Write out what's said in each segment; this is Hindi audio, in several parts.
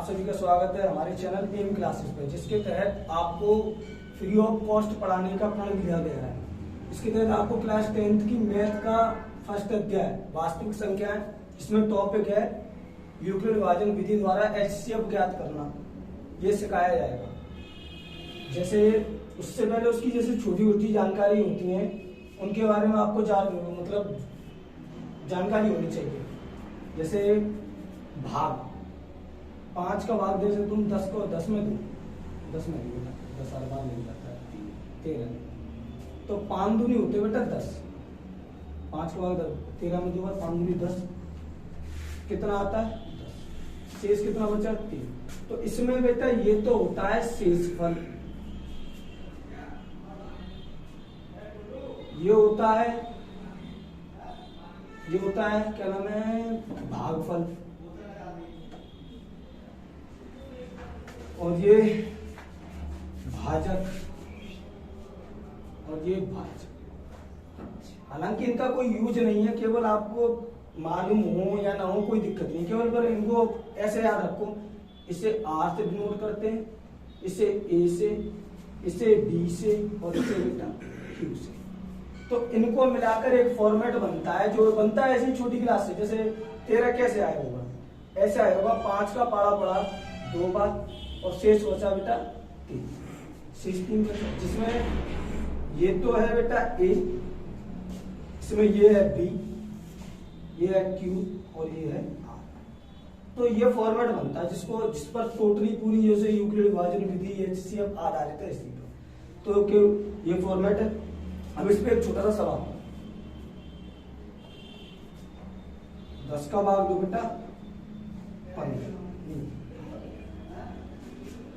आप सभी का स्वागत है हमारे चैनल एम क्लासेस पे, जिसके तहत आपको फ्री ऑफ कॉस्ट पढ़ाने का प्रण लिया गया है। इसके तहत आपको क्लास 10th की मैथ का फर्स्ट अध्याय वास्तविक संख्याएं, इसमें टॉपिक है यूक्लिड विभाजन विधि द्वारा एचसीएफ ज्ञात करना, ये सिखाया जाएगा। जैसे उससे पहले उसकी जैसे छोटी छोटी जानकारी होती है उनके बारे में आपको जानकारी होनी चाहिए। जैसे भाग 5 का भाग जैसे तुम 10 को 10 में दो 10 में दो 10 हर बार नहीं जाता है 13, तो 5 दूनी होते बेटा 10, 5 का भाग 13 में 2 बार 5 दूनी 10, कितना आता है 10, शेष कितना बचा 3। तो इसमें बेटा ये तो होता है शेषफल, ये होता है क्या नाम है भागफल, और ये भाजक और ये भाजक। हालांकि इनका कोई यूज नहीं है, केवल आपको मालूम हो या ना हो कोई दिक्कत नहीं, केवल पर इनको ऐसे याद रखो। इसे आर से डिनोट करते हैं, इसे ए से, इसे बी से और इसे बेटा क्यू से। तो इनको मिलाकर एक फॉर्मेट बनता है, जो बनता है ऐसी छोटी क्लास से। जैसे 13 कैसे आया होगा, ऐसे आया होगा 5 का पारा पड़ा 2 बार और शेष बचा बेटा 3, शेष 3 बचा, जिसमें ये तो है बेटा ए, इसमें ये है बी, ये है क्यू और ये है आर। तो ये फॉर्मेट बनता है जिस पर टोटली पूरी जैसे यूक्लिड विभाजन विधि एचसीएफ आधारित है इसी पर। तो ये फॉर्मेट है। अब इस पे एक छोटा सा सवाल, 10 का भाग दो बेटा 15।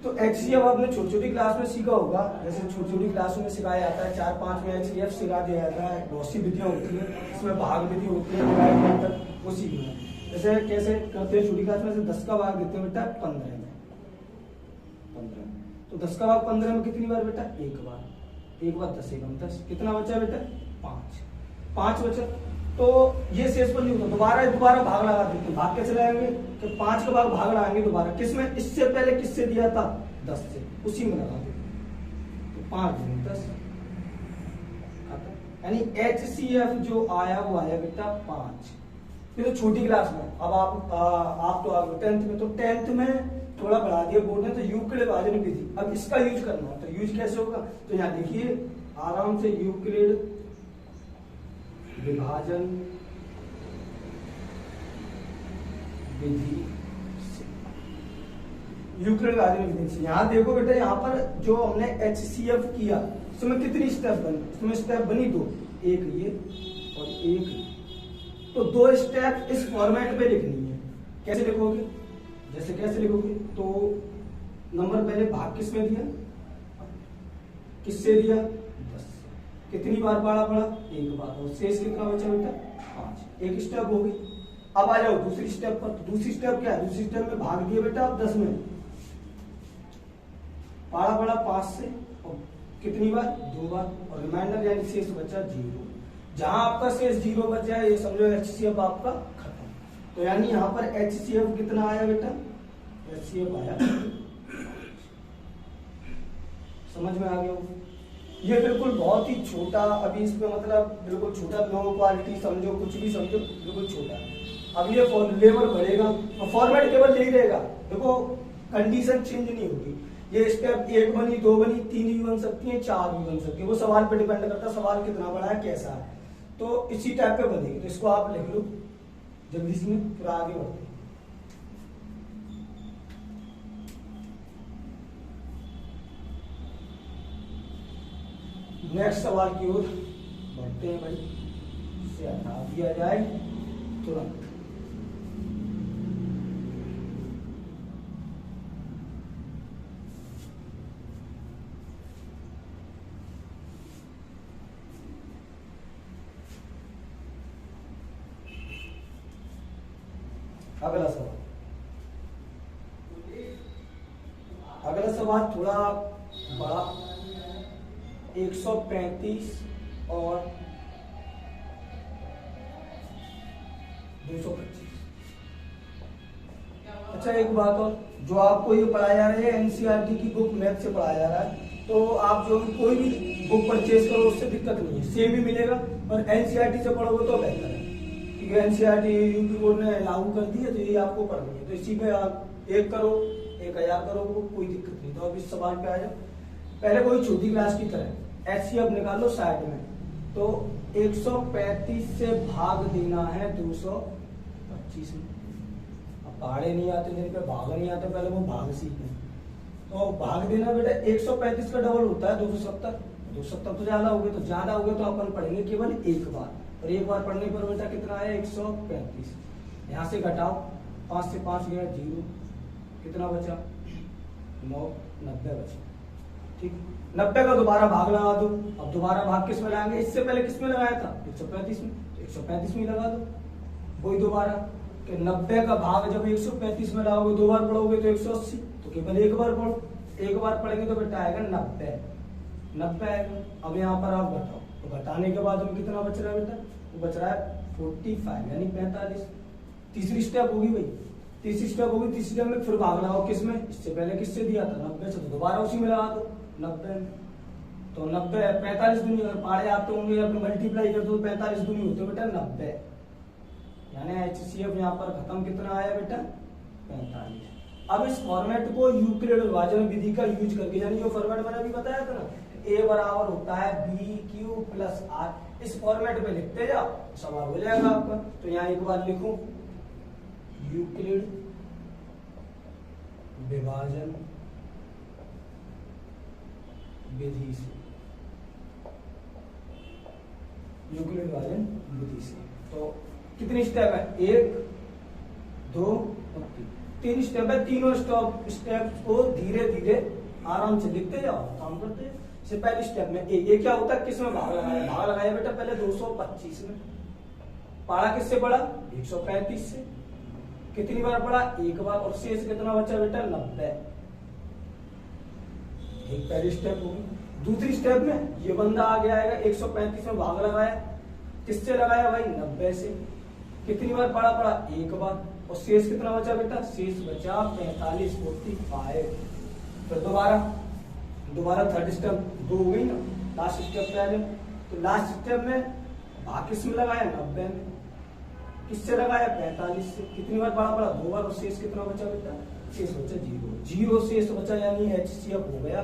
तो एचसीएफ आपने छोटी छोटी क्लास में सीखा होगा, जैसे छोटी छोटी क्लासों में सिखाया जाता है, 4-5 में एचसीएफ सिखा दिया जाता है। बहुत सी विधियां होती है, इसमें भाग विधि होती है, वो सीखना है। जैसे कैसे करते हैं छोटी क्लास में, जैसे 10 का भाग देते हैं बेटा 15 में, 15। तो 10 का भाग 15 में कितनी बार बेटा, एक बार, एक बार 10 एकम 10, कितना बचा बेटा 5 बचा। तो ये शेषफल नहीं होता, दोबारा भाग लगा देते हैं। भाग कैसे लगाएंगे कि 5 का भाग लगाएंगे दोबारा, किसमें, इससे पहले किससे दिया था 10 से, उसी में लगा देते। तो 5 दूनी 10, यानी एचसीएफ जो आया वो आया बेटा 5। फिर तो छोटी क्लास में, अब आप तो आ गए 10th में, तो 10th में थोड़ा बढ़ा दिया बोर्ड ने, तो यूक्लिड विभाजन विधि अब इसका यूज करना है। तो यूज कैसे होगा, तो यहाँ देखिए आराम से, यूक्लिड विभाजन विधि से, यूक्लिड विभाजन विधि से। यहाँ देखो बेटा, यहाँ पर जो हमने एचसीएफ किया उसमें कितनी स्टेप बनी, इसमें स्टेप बनी 2, एक ये और एक ये। तो 2 स्टेप इस फॉर्मेट पे लिखनी है। कैसे लिखोगे, जैसे कैसे लिखोगे, तो नंबर पहले भाग किसमें दिया, किससे दिया 10 से, कितनी बार पारा पड़ा एक बार, और शेष कितना बचा बेटा 5। एक स्टेप हो गई। अब आ जाओ दूसरी स्टेप पर। तो दूसरी स्टेप क्या है, दूसरी स्टेप में भाग दिए बेटा आप 10 में, पारा पड़ा 5 से, और कितनी बार 2 बार, और रिमाइंडर यानी शेष बचा 0। जहां आपका शेष 0 बच जाए, ये समझो एचसीएफ आपका खत्म। तो यानी यहाँ पर एचसीएफ कितना आया बेटा, एचसीएफ आया, समझ में आ गया। ये बिल्कुल बहुत ही छोटा, अभी इस पे बिल्कुल छोटा, लो क्वालिटी समझो, कुछ भी समझो, बिल्कुल छोटा। अब ये लेवल बढ़ेगा तो फॉर्मेट केवल यही रहेगा। देखो कंडीशन चेंज नहीं होगी, ये स्टेप 1 बनी, 2 बनी, 3 भी बन सकती है, 4 भी बन सकती है, वो सवाल पे डिपेंड करता है, सवाल कितना बड़ा है कैसा है। तो इसी टाइप पे बनेगी। तो इसको आप लिख लो जल्दी से, फिर आगे बढ़ते हैं। नेक्स्ट सवाल की ओर बढ़ते हैं भाई, इसे हटा दिया जाए तुरंत। अगला सवाल थोड़ा बड़ा, 135 और 225। अच्छा एक बात और, जो आपको ये पढ़ाया जा रहा है एनसीईआरटी की बुक मैथ से पढ़ाया जा रहा है, तो आप जो कोई भी बुक परचेज करो उससे दिक्कत नहीं है, सेम ही मिलेगा। और एनसीईआरटी से पढ़ोगे तो बेहतर है, क्योंकि एनसीईआरटी यूपी बोर्ड ने लागू कर दी है, तो ये आपको पढ़नी है। तो इसी पे आप 1 करो 1000 करो, कोई दिक्कत नहीं। तो अब इस सवाल पे आ जाओ। पहले कोई छोटी क्लास की तरह एचसीएफ निकालो 60 में, तो 135 से भाग देना है 225 में। अब पहाड़े नहीं आते जिन पे भाग नहीं आते, पहले वो भाग सीखें। तो भाग देना बेटा 135 का डबल होता है 270। 270 तो ज्यादा हो गए, तो ज्यादा हो गए तो अपन पढ़ेंगे केवल एक बार, और एक बार पढ़ने पर बेटा कितना है 135। यहाँ से घटाओ, 5 से 5 गया 0, कितना बचा 9, 90 बचा। ठीक, 90 का दोबारा भाग लगा दो। अब दोबारा भाग किस में लगाएंगे, इससे पहले किस में लगाया था 135 में, 135 में लगा दो। वही दोबारा कि 90 का भाग जब 135 में लगाओगे, 2 बार पढ़ोगे तो 180, तो केवल एक बार पढ़ो। एक बार पढ़ेंगे तो बेटा आएगा 90 आएगा। अब यहाँ पर आप घटाओ, तो घटाने के बाद में कितना बच रहा है बेटा, वो बच रहा है 45 यानी 45। तीसरी स्टेप होगी भाई, तीसरी स्टेप होगी। तीसरी स्टेप में फिर भाग लगाओ किसमें, इससे पहले किससे दिया था 90 से, तो दोबारा उसी में लगा दो 90 में। तो 90 45 दूनी, अगर पाड़े आते होंगे या फिर मल्टीप्लाई कर दो 45 दूनी होते बेटा 90, यानी एचसीएफ यहाँ पर खत्म कितना आया बेटा 45। अब इस फॉर्मेट को यूक्लिड विभाजन विधि का यूज करके, यानी जो फॉर्मेट मैंने अभी बताया था ना, ए बराबर होता है बी क्यू प्लस आर, इस फॉर्मेट पे लिखते जाओ, सवाल हो जाएगा आपका। तो यहाँ एक बार लिखूं, यूक्लिड विभाजन विधि से, यूक्लिड विभाजन विधि से। तो कितनी स्टेप है, 1 2 और 3 स्टेप है। तीनों स्टेप को धीरे धीरे आराम से लिखते जाओ, काम करते जाओ। से पहली स्टेप में ये क्या होता है, किसमें भाग लगाया, भाग लगाया बेटा पहले 225 में, पारा किससे पड़ा 135 से, कितनी बार पड़ा एक बार, और शेष कितना बचा बेटा 90। एक पहली स्टेप होगी। दूसरी स्टेप में ये बंदा आगे आएगा, 135 में भाग लगाया, किससे लगाया भाई 90 से, कितनी बार पड़ा एक बार, और शेष कितना बचा बेटा, शेष बचा 45 45। फिर दोबारा थर्ड स्टेप 2 हो गई ना, लास्ट स्टेप पे आ जाए। तो लास्ट स्टेप में भाग किस में लगाया 90 में, किससे लगाया 45 से, कितनी बार पड़ा 2 बार, और शेष कितना बचा बेटा, शेष बचा 0 शेष बचा, यानी एचसीएफ हो गया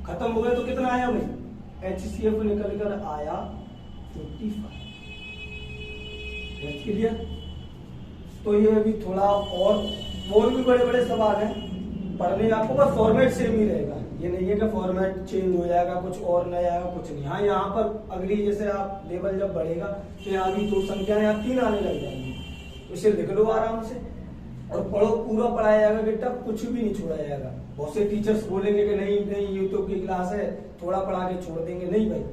खत्म हो गया। तो कितना आया भाई, एचसीएफ निकल कर आया 55। क्लियर। तो ये अभी थोड़ा और भी बड़े बड़े सवाल हैं पढ़ने आपको, बस फॉर्मेट सेम ही रहेगा, ये नहीं है कि फॉर्मेट चेंज हो जाएगा, कुछ और नया आएगा, कुछ नहीं। हाँ, यहाँ पर अगली जैसे आप लेवल जब बढ़ेगा तो यहाँ भी 2 संख्याएं या 3 आने लग जाएंगी, तो इसे लिख लो आराम से और पढ़ो, पूरा पढ़ाया जाएगा बेटा, कुछ भी नहीं छोड़ा जाएगा। बहुत से टीचर्स बोलेंगे कि नहीं यूट्यूब की क्लास है थोड़ा पढ़ा के छोड़ देंगे, नहीं भाई,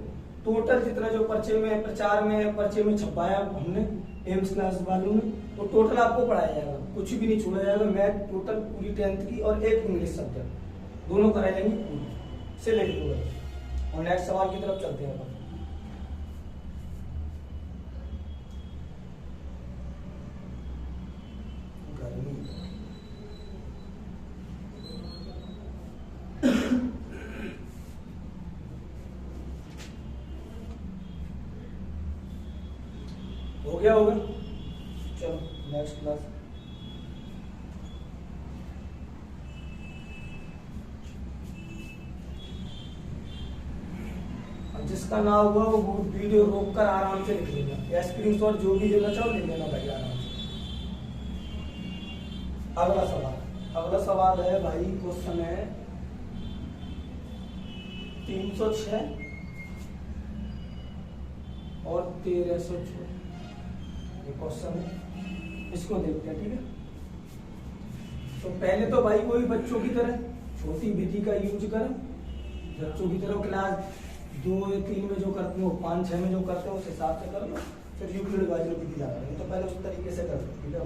टोटल जितना जो पर्चे में छपाया हमने एम्स क्लास वालों ने, वो टोटल आपको पढ़ाया जाएगा, कुछ भी नहीं छोड़ा जाएगा। मैथ टोटल पूरी 10th की और एक इंग्लिश सब्जेक्ट दोनों कराए जाएंगे पूरी से लेकर। और नेक्स्ट सवाल की तरफ चलते हैं अपन। होगा चलो नेक्स्ट क्लास। अब जिसका ना हुआ वो वीडियो रोक कर आराम से लिख लेना, या स्क्रीनशॉट जो भी लेना चाहो ले लेना भाई आराम से। अगला सवाल है भाई, क्वेश्चन है 306 और 1306 ये क्वेश्चन है, इसको देखते हैं। ठीक है, तो पहले तो भाई कोई बच्चों की तरह छोटी विधि का यूज करें, बच्चों की तरह क्लास 2 या 3 में जो करते हो, 5 6 में जो करते हो उस हिसाब से कर लो, फिर यूक्लिड विभाजन विधि जा रहा है, तो पहले उस तरीके से कर लो। ठीक है,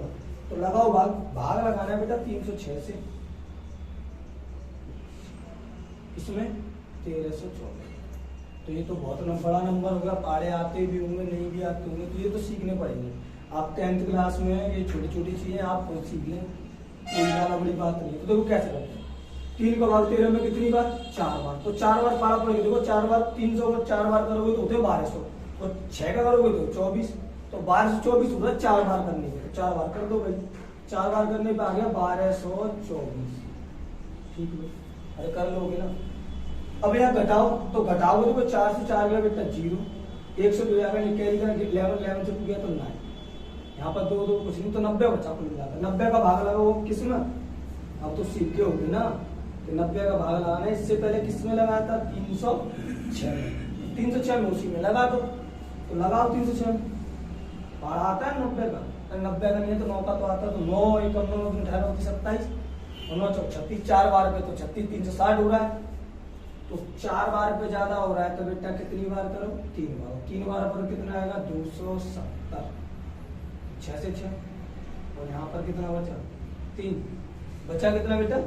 तो लगाओ भाग लगाना है बेटा 306 से, इसमें 1314। तो ये तो बहुत बड़ा नंबर होगा, पारे आते भी होंगे नहीं भी आते होंगे, तो ये तो सीखने पड़ेंगे। आप 10th क्लास में ये छोटी छोटी चीजें आप खुद सीख लें, कोई ज्यादा बड़ी बात नहीं है। तो देखो कैसे करते हैं, 3 का भाग 13 में कितनी बार, 4 बार, तो 4 बार पाला पड़ेगा। देखो 4 बार 300 को 4 बार करोगे तो होते 1200, और 6 का करोगे तो 24, तो 12 से 24 होता है 4 बार करने के, तो 4 बार कर दो भाई। 4 बार करने पे आ गया 1224, ठीक है, अरे कर लोगे ना। अब यहाँ घटाओ, तो घटाओगे तो 4 से 4 गया बेटा 0, 1 से 2 जाएगा, कैरी का 11 से 2 गया तो 9, यहाँ पर 2 2 कुछ नहीं, तो 90 बचा कुल मिलाकर। 90 का भाग लगाओ किस में, अब तो सीख के होगे ना, तो 90 का भाग लगाना है। इससे पहले किस में लगाया था, 306 में, 306 में उसी में लगा दो, तो लगाओ 306 में, पढ़ा आता है 90 का, 90 का नहीं है तो 9 का तो आता है, तो 9 1 9 18 27 और 9 4 36, 4 बार पे तो 36 360 हो रहा है, तो 4 बार पे ज्यादा हो रहा है, तो बेटा कितनी बार करो, 3 बार, 3 बार पर कितना आएगा 270, 6 से 6, और यहाँ पर कितना बचा 3, बचा कितना बेटा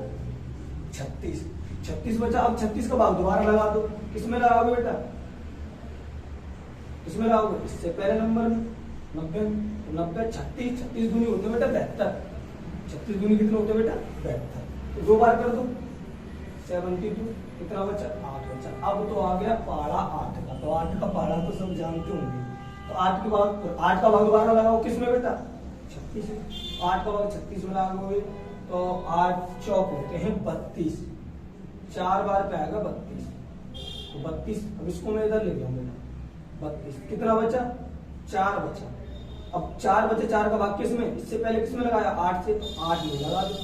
36, 36 बचा। अब 36 का भाग दोबारा लगा दो, किसमें लगाओगे बेटा, किसमें लगाओगे, इससे पहले नंबर में 90, 90 36, 36 दूनी होते बेटा 72, 36 दूनी कितने होते बेटा 72, तो 2 बार कर दो 72, कितना बचा 8 बचा। अब तो आ गया पाड़ा 8 का, तो 8 का पाड़ा तो सब जानते होंगे, तो 8 के बाद 8 का भाग दोबारा लगाओ किसमें बेटा 36 में, 8 का भाग 36 में लगाओगे तो 8 चौक होते हैं 32, 4 बार पे आएगा 32, तो 32, अब इसको मैं इधर ले जाऊंगा 32, कितना बचा 4 बचा। अब 4 बचे, 4 का भाग किसमें, इससे पहले किसमें लगाया 8 से, तो 8 में लगा दो,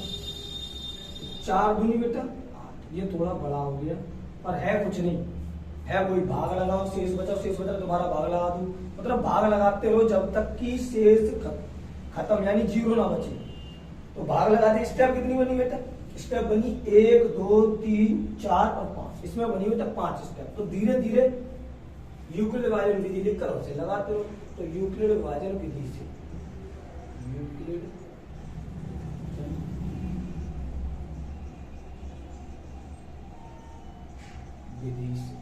4 दूनी बेटा 8, ये थोड़ा बड़ा हो गया पर है कुछ नहीं, है वही, भाग लगाओ शेष बचा, शेष बचा दोबारा भाग लगा दो, मतलब भाग लगाते रहो जब तक कि शेष खत्म यानी 0 ना बचे, तो भाग लगा दे। स्टेप कितनी बनी बेटा, स्टेप बनी 1 2 3 4 और 5, इसमें बनी बेटा 5 स्टेप, तो धीरे धीरे यूक्लिड विभाजन विधि लिखकर उसे लगाते हो, तो यूक्लिड विभाजन विधि से, यूक्लिड विधि से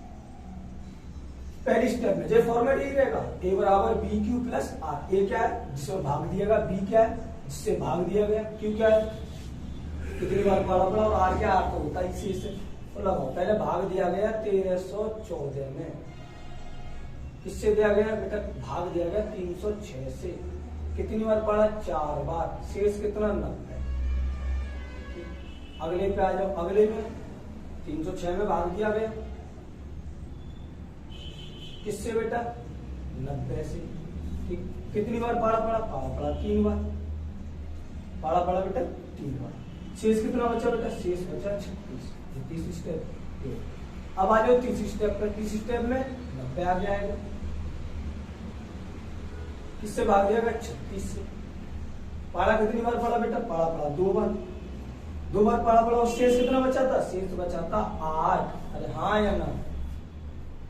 पहली स्टेप में जो फॉर्मेट यही रहेगा, a बराबर बी क्यू प्लस आर, ए क्या है जिसमें भाग दिया गया, बी क्या है जिससे भाग दिया गया, क्यू क्या है कितनी बार पढ़ा पड़ा, और आर क्या है, आर तो होता है इसी से, तो लगाओ। पहले भाग दिया गया 1314 में, किससे दिया गया बेटा, भाग दिया गया 306 से, कितनी बार पढ़ा 4 बार, शेष कितना 90। अगले पे आ जाओ, अगले में 306 में भाग दिया गया किससे बेटा 90 से, ठीक, कितनी बार पढ़ा पढ़ा, पढ़ा पढ़ा 3 बार, पढ़ा पढ़ा बेटा 3 बार, शेष कितना बचा बेटा, शेष बचा 36, तीसरी स्टेप। अब आ जाओ तीसरी स्टेप पर, तीसरी स्टेप में 90 आ जाएगा, किससे भाग दिया गया 36 से, पढ़ा कितनी बार पढ़ा बेटा, पढ़ा पढ़ा 2 बार, 2 बार पढ़ा पढ़ा, और शेष कितना बचा था, शेष बचा था 8, अरे हाँ या ना,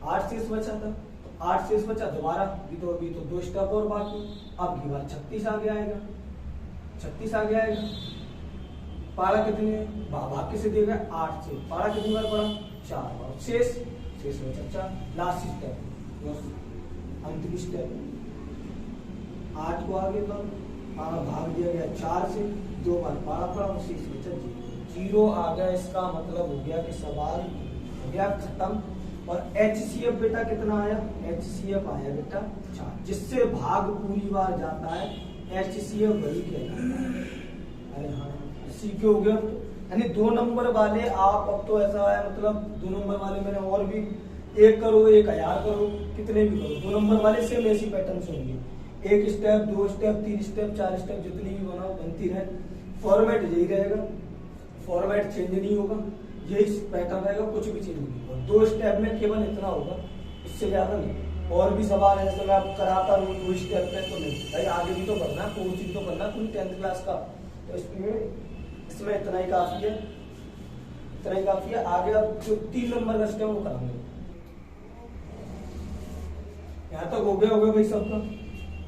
8 शेष बचा था, तो 8 शेष बचा, दोबारा भी तो 2 स्टेप और बाकी, अब की बार 36 आगे आएगा, 36 आगे आएगा, पारा कितने भाग किसे दिया गया 8 से, पारा कितनी बार पढ़ा 4 बार, शेष बचा 4, लास्ट स्टेप अंतिम स्टेप, 8 को आगे तो भाग दिया गया 4 से, 2 बार पारा पढ़ा, शेष बचा 0 आ गया। इसका मतलब हो गया कि सवाल हो गया खत्म। और HCF बेटा कितना आया, HCF आया बेटा 4, जिससे भाग पूरी बार जाता है HCF वही कहलाता है। अरे हाँ सीखे हो गया, यानी 2 नंबर वाले आप, अब तो ऐसा है मतलब 2 नंबर वाले मैंने और भी 1 करो 1000 करो कितने भी करो, 2 नंबर वाले सेम ऐसी पैटर्न से होंगे, 1 स्टेप 2 स्टेप 3 स्टेप 4 स्टेप जितनी भी बनाओ बनती रहे, फॉर्मेट यही रहेगा, फॉर्मेट चेंज नहीं होगा, यही पैटर्न रहेगा, कुछ भी चेंज नहीं होगा। 2 स्टेप में केवल इतना होगा, इससे ज्यादा नहीं। और भी सवाल है जैसे मैं आप कराता हूँ 2 स्टेप में, तो नहीं भाई आगे भी तो पढ़ना, कोर्स भी तो पढ़ना पूरी 10th क्लास का, तो इसमें इतना ही काफी है, इतना ही काफी है। आगे अब जो 3 नंबर का स्टेप वो कराएंगे। यहाँ तक हो गया भाई सबका।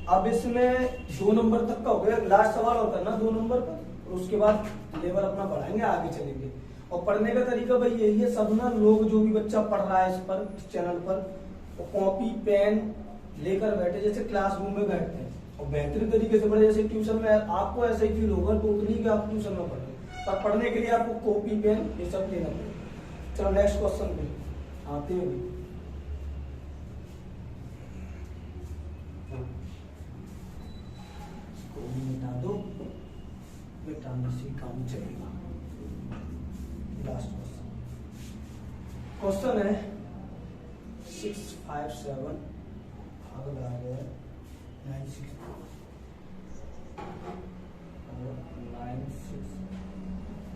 अब इसमें 2 नंबर तक का हो गया, लास्ट सवाल और करना 2 नंबर पर, और उसके बाद लेवल अपना बढ़ाएंगे, आगे चलेंगे। और पढ़ने का तरीका भाई यही है, सब ना लोग जो भी बच्चा पढ़ रहा है इस चैनल पर, वो कॉपी पेन लेकर बैठे, जैसे क्लासरूम में बैठते हैं, और बेहतरीन तरीके से पढ़े। जैसे ट्यूशन में आपको ऐसा ही फील होगा टोटली कि आप ट्यूशन में पढ़ रहे हैं, पर पढ़ने के लिए आपको कॉपी पेन ये सब लेना पड़ेगा। चलो नेक्स्ट क्वेश्चन पे आते हैं। मिटा दो, मिटाने से काम चलेगा। लास्ट क्वेश्चन है 657 भाग लगा गया 96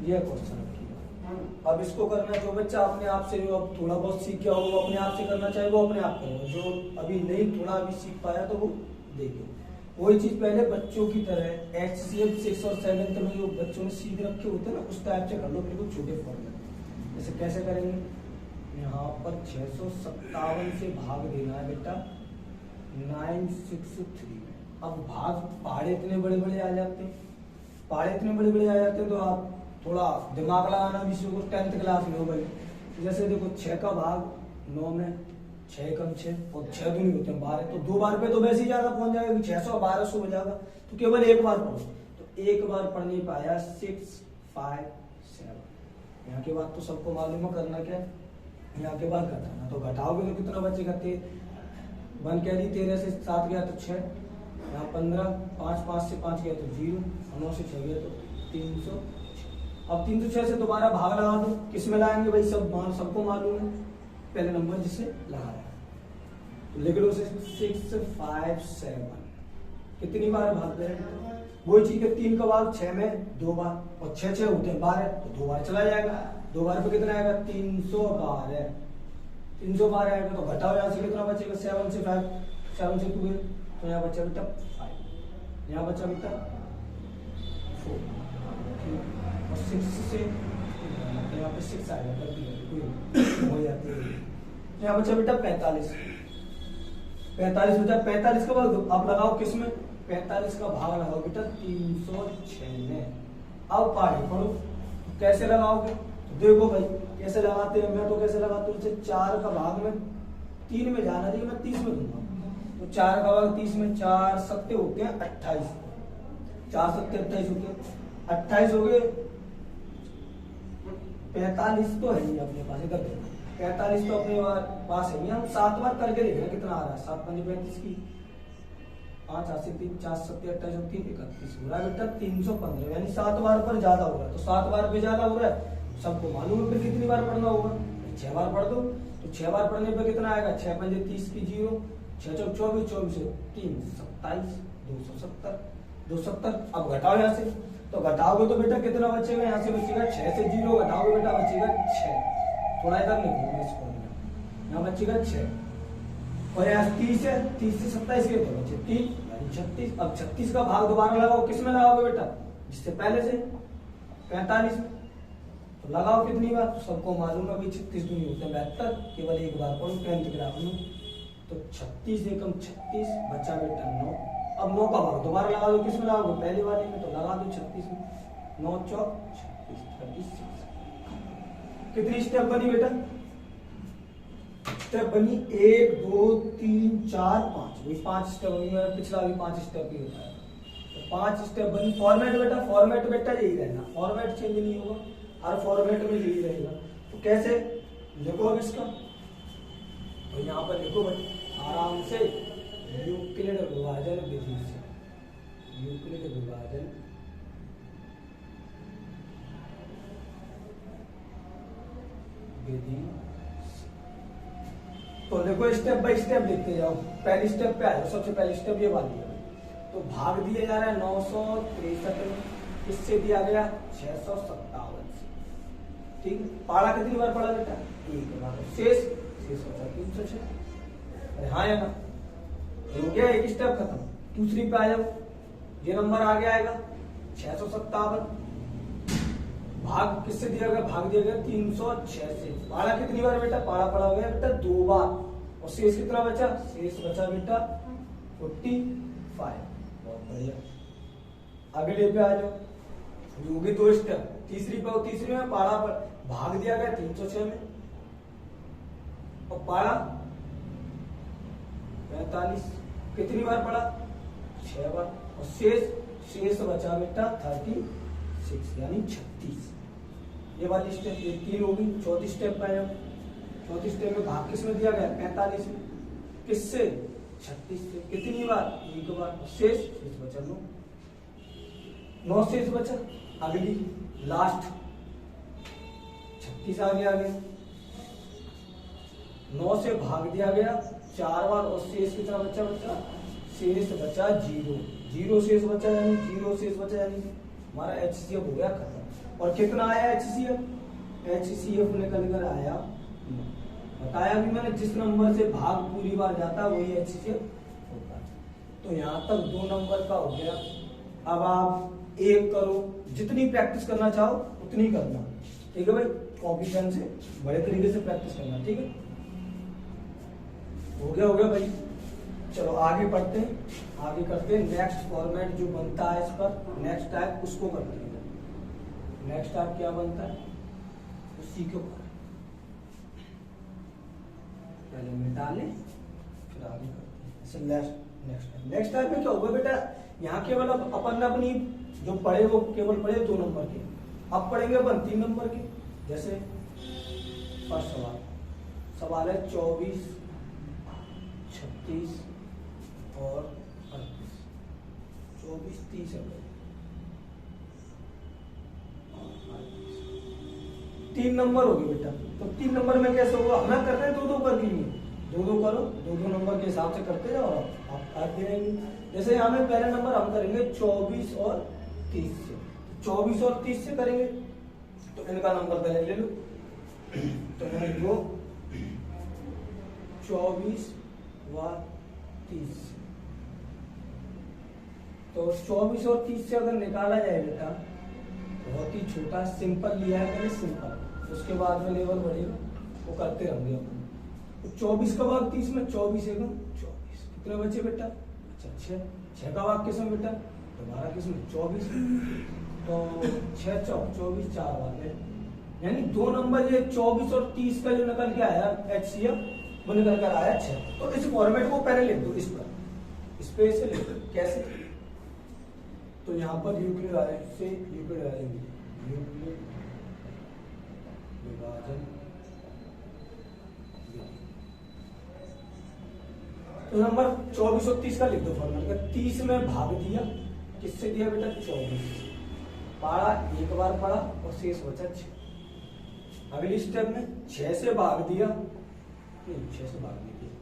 ये क्वेश्चन रखिएगा। अब इसको करना जो बच्चा अपने आप से जो अब थोड़ा बहुत सीख गया हो वो अपने आप से करना चाहे वो अपने आप करेगा, जो अभी नहीं थोड़ा अभी सीख पाया तो वो देखे। वही चीज पहले बच्चों की तरह HCF 6 और 7 में जो बच्चों ने सीख रखे होते हैं ना उस टाइप से कर लो, बिल्कुल छोटे फॉर्म में। जैसे कैसे करेंगे, यहाँ पर 657 से भाग देना है बेटा 963 में। अब भाग पहाड़े इतने बड़े बड़े आ जाते हैं, पहाड़े इतने बड़े बड़े आ जाते हैं तो आप थोड़ा दिमाग लगाना भी सीखो, 10th क्लास में हो भाई। जैसे देखो 6 का भाग 9 में, 6 कम 6 और 6 दूनी होते हैं 12, तो 2 बार पे तो वैसे ही ज्यादा पहुंच जाएगा कि 600 1200 हो जाएगा। तो केवल एक बार पढ़ो, तो एक बार पढ़ने पाया 657। यहाँ के बाद तो सबको मालूम है करना क्या है, यहाँ के बाद घटाना। तो घटाओगे तो कितना बचेगा, 1 कैरी 13 से 7 गया तो 6, यहाँ 15, 5 से 5 गया तो 0, 9 से 6 गया तो 300। अब 306 से दोबारा भाग लगा दो, किस में लाएंगे भाई, सबको मालूम है पहले नंबर जिसे लगाया। तो लिख लो 657 कितनी बार भाग गए, वही चीज है 3 का भाग 6 में 2 बार, और 6 6 होते हैं 12, तो 2 बार चला जाएगा। 2 बार पे कितना आएगा, 312। 312 आएगा तो घटाओ यहाँ से कितना बचेगा, 7 से 5, 7 से 2 तो यहाँ बचा बेटा 5, यहाँ बचा बेटा 4, और 6 से यहाँ पे 6 आएगा हो जाती है। यहाँ बचा बेटा 45 बचा। 45 का भाग आप लगाओ किस में, 45 का भाग लगाओ बेटा 306 में। अब पहाड़ी पढ़ो, कैसे लगाओगे देखो भाई कैसे लगाते हैं। मैं तो कैसे लगाता हूँ, 4 का भाग में 3 में जाना चाहिए, मैं 30 में दूंगा। तो 4 का भाग 30 में, 4 सत्ते होते हैं 28, 4 सत्ते 28 होते हैं, 28 हो गए। 45 तो है ही अपने पास, इधर 45 तो अपने पास है। हम 7 बार करके देख रहे हैं कितना आ रहा है। 7 5 35 की 5 8 से 3 4 7 28 3 31 हो रहा है बेटा 315, यानी 7 बार पर ज्यादा हो रहा है। तो 7 बार पे ज्यादा हो रहा है, सबको मालूम है। फिर कितनी बार पढ़ना होगा, 6 बार पढ़ दो। तो 6 बार पढ़ने पे कितना आएगा, 6 5 30 की 0, 6 4 24, 24 से 3 27, 270, 270। अब घटाओ यहाँ से, तो घटाओगे तो बेटा कितना बचेगा, यहाँ से बचेगा 6 से 0 घटाओगे बेटा बचेगा 6। थोड़ा इधर निकलो इसको, यहाँ बचेगा 6 और यहाँ 30 है, 30 से 27 के तो बचे 3 यानी 36। अब 36 का भाग दोबारा लगाओ, किस में लगाओगे बेटा, जिससे पहले से 45 में। तो लगाओ कितनी बार, तो सबको मालूम है भाई 36 दूनी होते हैं 72, केवल एक बार पढ़ो 10th क्लास में। तो 36 एकम 36 बचा बेटा 9। अब 9 का भाग दोबारा लगा दो, किस में लगाओगे, पहले वाले में। तो लगा दो 36 में, 9 चौक 36, 36। कितनी स्टेप बनी बेटा, स्टेप बनी 1 2 3 4 5, वही 5 स्टेप बनी। मैंने पिछला भी 5 स्टेप ही बताया, तो 5 स्टेप बनी। फॉर्मेट बेटा यही रहना, फॉर्मेट चेंज नहीं होगा, हर फॉर्मेट में यही रहेगा। तो कैसे लिखो अब इसका, तो यहाँ पर लिखो भाई आराम से, यूक्लिड विभाजन विधि से, यूक्लिड विभाजन विधि। तो देखो स्टेप बाय स्टेप देखते जाओ। पहली स्टेप पे आ जाओ, सबसे पहली स्टेप ये वाली है। तो भाग दिया जा रहा है 963 में, किससे दिया गया 657 से, ठीक है। पारा कितनी बार पढ़ा बेटा, एक बार। शेष बचा 306। हाँ या ना, हो गया एक स्टेप खत्म। दूसरी पे आ जाओ, ये नंबर आगे आएगा 657। भाग किससे दिया गया, भाग दिया गया 306 से। पारा कितनी बार बेटा, पारा पढ़ा हो गया बेटा 2 बार। और शेष कितना बचा, शेष बचा बेटा 45। बहुत बढ़िया। अगले पे आ जाओ, होगी 2 स्टेप। तीसरी में पारा पर भाग दिया गया 306 में, और पारा 45 कितनी बार पढ़ा, 6 बार, और शेष बचा बेटा 36 यानी 36। ये वाली स्टेप, ये 3 होगी। चौथी स्टेप पे आए, चौथी स्टेप में भाग किसमें दिया गया 45 में, किससे 36 से। कितनी बार, एक बार। शेष बचा 9 शेष बचा। अगली लास्ट 36 आ गया, 9 से भाग दिया गया 4 बार, और शेष कितना बचा, शेष बचा 0 शेष बचा, यानी 0 शेष बचा, यानी हमारा HCF हो गया खत्म। और कितना आया HCF निकल कर आया, बताया भी मैंने, जिस नंबर से भाग पूरी बार जाता वही HCF होता है। तो यहाँ तक 2 नंबर का हो गया। अब आप एक करो, जितनी प्रैक्टिस करना चाहो उतनी करना, ठीक है भाई। कॉपी पेन से बड़े तरीके से प्रैक्टिस करना, ठीक है। हो गया भाई। चलो आगे पढ़ते हैं, आगे करते हैं। नेक्स्ट फॉर्मेट जो बनता है इस पर, नेक्स्ट टाइप उसको करते हैं। नेक्स्ट टाइप क्या बनता है उसी के ऊपर पहले मिटा लें, फिर आगे करते हैं। नेक्स्ट टाइप में क्या होगा बेटा, यहाँ केवल अपन अपनी जो पढ़े वो केवल पढ़े 2 नंबर के, अब पढ़ेंगे अपन 3 नंबर के। जैसे फर्स्ट सवाल है 24, 36 और 38। 24, 30 है 3 नंबर हो गए बेटा। तो 3 नंबर में कैसे होगा, हमें करना है 2-2 करके लिए, 2-2 करो, 2-2 नंबर के हिसाब से करते जाओ, आप काट देंगे। जैसे यहाँ में पहला नंबर हम करेंगे 24 और 30 से, 24 और 30 से करेंगे, तो इनका नंबर पहले ले लो। तो मैं लिखो 24 व 30। तो 24 और 30 से अगर निकाला जाए बेटा, बहुत ही छोटा सिंपल लिया है मैंने, सिंपल। उसके बाद में लेवल बढ़ेगा, वो करते रहेंगे अपन। तो 24 का भाग 30 में, 24 है 24, कितने बचे बेटा, अच्छा 6 का भाग किसमें बेटा, दोबारा किसमें 24, तो 6 चौक 24, 4 भाग है, यानी 2 नंबर ये 24 और 30 का जो निकल के आया HCF वो निकल कर आया 6। तो इस फॉर्मेट को पहले लिख दो, इस पर स्पेस से लिख दो। कैसे, तो यहाँ पर यूक्लिड आ से यूक्लिड आ जाएंगे, यूक्लिड विभाजन। तो नंबर 24 और 30 का लिख दो फॉर्मेट। 30 में भाग दिया, किससे दिया बेटा 24, पढ़ा एक बार पढ़ा और शेष बचा 6। अगली स्टेप में 6 से भाग दिया, नहीं 6 से भाग नहीं दिया,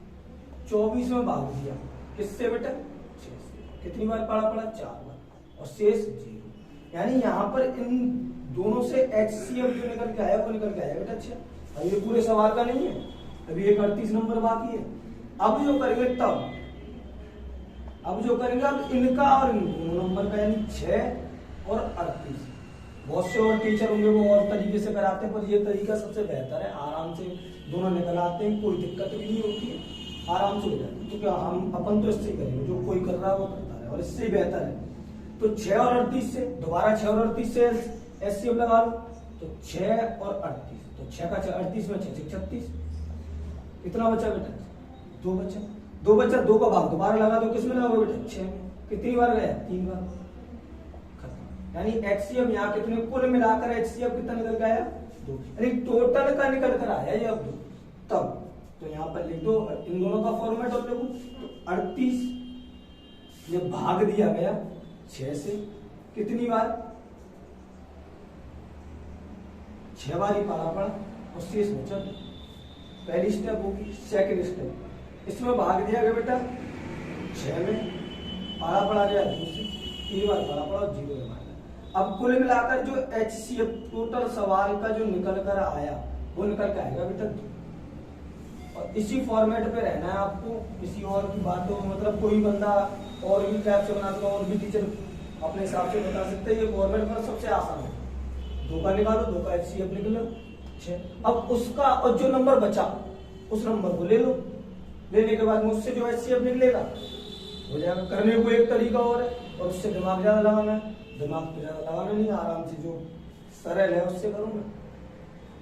24 में भाग दिया, किससे बेटा 6 से। कितनी बार पढ़ा 4 बार, और शेष 0। यानी यहाँ पर इन दोनों से HCF जो निकल के आया वो निकल के आया बेटा 6। अब ये पूरे सवाल का नहीं है, अभी एक 38 नंबर बाकी है। अब जो करेंगे अब इनका और इन दोनों नंबर का, यानी 6 और 38। बहुत से और टीचर होंगे वो और तरीके से कराते हैं, पर ये तरीका सबसे बेहतर है, आराम से दोनों निकल आते हैं, कोई दिक्कत भी नहीं होती है, आराम से हो जाती है। तो क्या हम अपन तो इससे करेंगे, जो कोई कर रहा है वो करता है, और इससे ही बेहतर है। तो 6 और 38 से दोबारा 6 और 38 से HCF लगा लो, तो 6 और 38, तो 6 का 38 में 6 36, कितना बचा बेटा 2 बचा। 2 का भाग दोबारा लगा दो, किसमें लगाओगे बेटा 6 में। कितनी बार गया 3 बार, खत्म। यानी HCF यहाँ कितने, कुल मिलाकर HCF कितना निकल के आया 2, यानी टोटल का निकल कर आया ये अब 2। तब तो यहाँ पर लिख दो इन दोनों का फॉर्मेट और लिखो, तो 38 ये भाग दिया गया 6 से, कितनी बार 6 बार ही पढ़ा और शेष बचा। पहली स्टेप होगी। सेकंड स्टेप, इसमें भाग दिया गया बेटा 6 में, पढ़ा गया 2 से, 3 बार पढ़ा 0 में मारा। अब कुल मिलाकर जो HCF टोटल सवाल का जो निकल कर आया वो निकल कर आएगा बेटा 2। और इसी फॉर्मेट पे रहना है आपको, किसी और की बातों, मतलब कोई बंदा और भी टाइप से बना सकता, और भी टीचर अपने हिसाब से बता सकते हैं। ये फॉर्मेट पर सबसे आसान है, 2 का निकालो, 2 का HCF निकलो 6। अब उसका और जो नंबर बचा उस नंबर को ले लो, लेने के बाद मुझसे जो HCF निकलेगा हो जाएगा। करने को एक तरीका और है, और उससे दिमाग ज्यादा लगाना है, दिमाग पे ज्यादा लगाना नहीं, आराम से जो सरल है उससे करूंगा।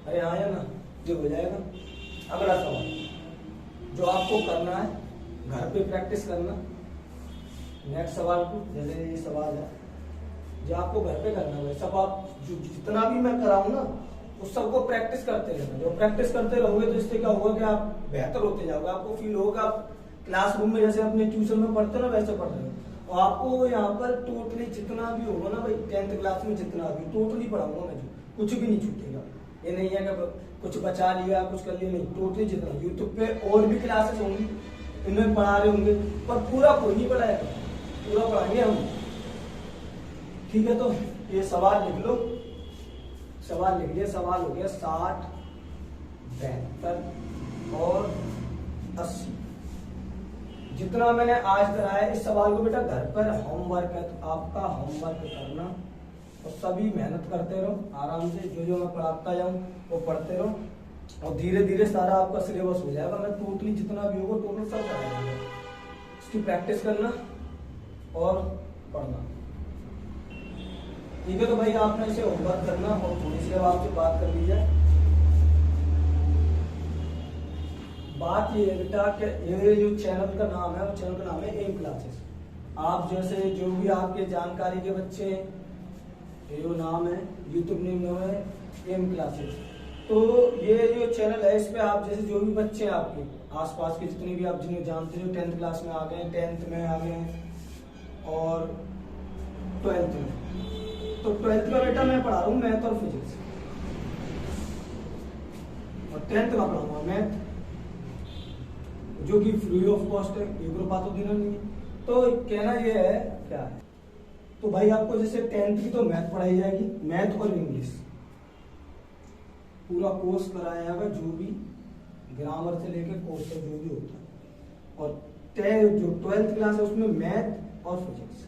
अरे आया ना, जो हो जाएगा। अगला सवाल जो आपको करना है, घर पे प्रैक्टिस करना, नेक्स्ट सवाल को, जैसे ये सवाल है जो आपको घर पे करना है, सब आप जितना भी मैं कराऊं ना उस सबको प्रैक्टिस करते रहना। जो प्रैक्टिस करते रहोगे तो इससे क्या होगा कि आप बेहतर होते जाओगे। आपको फील होगा आप क्लासरूम में जैसे अपने ट्यूशन में पढ़ते हो ना वैसे पढ़ रहे हो। और आपको यहाँ पर टोटली जितना भी होगा ना भाई 10th क्लास में जितना भी टोटली पढ़ाऊंगा मैं, जो कुछ भी नहीं छूटेगा। ये नहीं है कि कुछ बचा लिया कुछ कर लिया, नहीं, टोटली जितना। यूट्यूब पे और भी क्लासेस होंगी, इनमें पढ़ा रहे होंगे, पर पूरा कोई नहीं पढ़ाएगा, पूरा पढ़ाएंगे हम। ठीक है, तो ये सवाल लिख लो, सवाल लिख लिया। सवाल हो गया 60, 72 और 80। जितना मैंने आज कराया इस सवाल को बेटा घर पर होमवर्क है, तो आपका होमवर्क करना और सभी मेहनत करते रहो आराम से। जो मैं पढ़ाता जाऊँ वो पढ़ते रहो और धीरे धीरे सारा आपका सिलेबस हो जाएगा। मैं टोटली जितना भी होगा टोटल सब कराऊंगा। इसकी प्रैक्टिस करना और पढ़ना। ठीक है, तो भाई आपने इसे होमवर्क करना और थोड़ी सी अब आपसे बात कर ली जाए। बात ये है बेटा कि ये जो चैनल का नाम है वो चैनल का नाम है एम क्लासेस। आप जैसे जो भी आपके जानकारी के बच्चे ये जो नाम है यूट्यूब नेम है एम क्लासेस। तो ये जो चैनल है इस पे आप जैसे जो भी बच्चे हैं आपके आसपास के जितने भी आप जिन्हें जानते हो 10th क्लास में आ गए, 10th में आ गए और 12th में, तो 12th का बेटा मैं पढ़ा रहा हूँ मैथ और फिजिक्स, और 10th का पढ़ाऊंगा मैथ जो कि फ्री ऑफ कॉस्ट है, 1 रुपया तो देना नहीं है। तो कहना ये है क्या है, तो भाई आपको जैसे 10th की तो मैथ पढ़ाई जाएगी, मैथ और इंग्लिश पूरा कोर्स कराया जाएगा, जो भी ग्रामर से लेकर कोर्स तक जो भी होता है। और जो 12th क्लास है उसमें मैथ और फिजिक्स।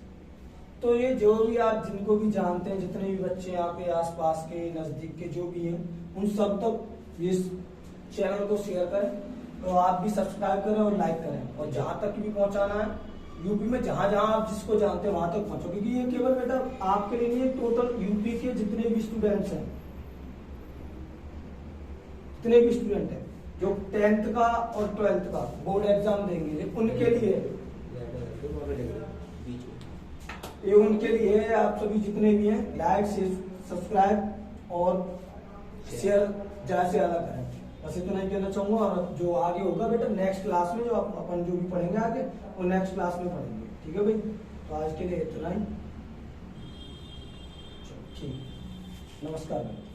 तो ये जो भी आप जिनको भी जानते हैं, जितने भी बच्चे आपके आसपास के नजदीक के जो भी हैं, उन सब तक इस चैनल को शेयर करें। तो आप भी सब्सक्राइब करें और लाइक करें, और जहां तक भी पहुंचाना है यूपी में जहां जहां आप जिसको जानते हैं वहां तक पहुंचो। क्योंकि ये केवल बेटा आपके लिए नहीं है, टोटल यूपी के जितने भी स्टूडेंट्स हैं, जितने भी स्टूडेंट हैं जो 10th का और 12th का बोर्ड एग्जाम देंगे उनके लिए, ये उनके लिए है। आप सभी जितने भी हैं लाइक सब्सक्राइब और शेयर ज्यादा से ज्यादा करें। बस इतना ही कहना चाहूंगा। और जो आगे होगा बेटा नेक्स्ट क्लास में जो अपन जो भी पढ़ेंगे आगे वो नेक्स्ट क्लास में पढ़ेंगे। ठीक है भाई, तो आज के लिए इतना ही। ठीक, नमस्कार भाई।